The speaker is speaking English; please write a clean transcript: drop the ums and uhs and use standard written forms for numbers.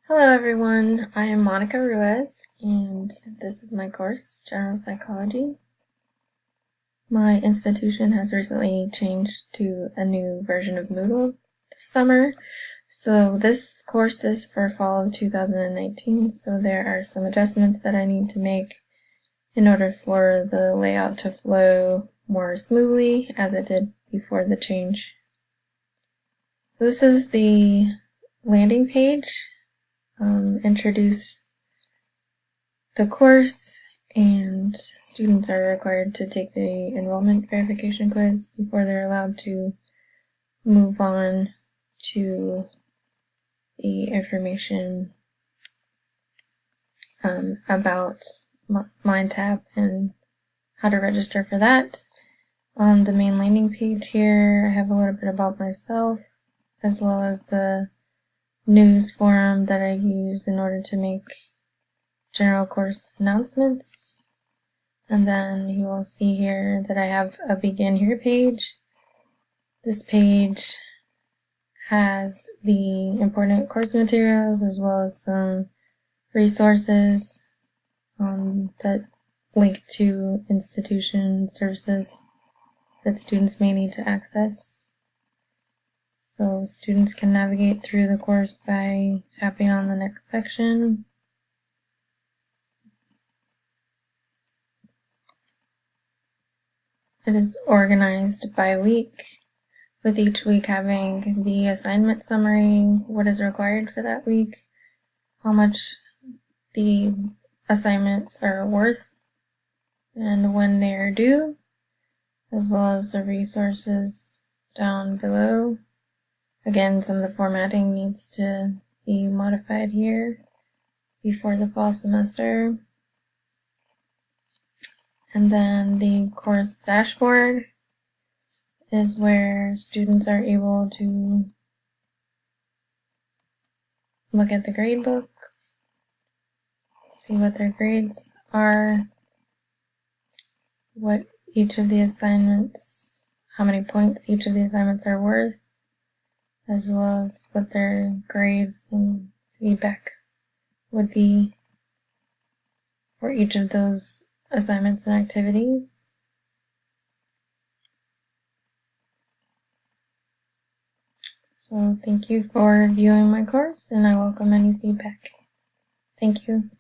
Hello everyone, I am Monica Ruiz, and this is my course, General Psychology. My institution has recently changed to a new version of Moodle this summer, so this course is for fall of 2019, so there are some adjustments that I need to make in order for the layout to flow more smoothly as it did before the change. This is the landing page. Introduce the course, and students are required to take the enrollment verification quiz before they're allowed to move on to the information about MindTap and how to register for that. On the main landing page here, I have a little bit about myself, as well as the news forum that I use in order to make general course announcements. And then you will see here that I have a begin here page. This page has the important course materials as well as some resources that link to institution services that students may need to access. So students can navigate through the course by tapping on the next section. It is organized by week, with each week having the assignment summary, what is required for that week, how much the assignments are worth, and when they are due, as well as the resources down below. Again, some of the formatting needs to be modified here before the fall semester. And then the course dashboard is where students are able to look at the gradebook, see what their grades are, what each of the assignments, how many points each of the assignments are worth, as well as what their grades and feedback would be for each of those assignments and activities. So thank you for viewing my course, and I welcome any feedback. Thank you.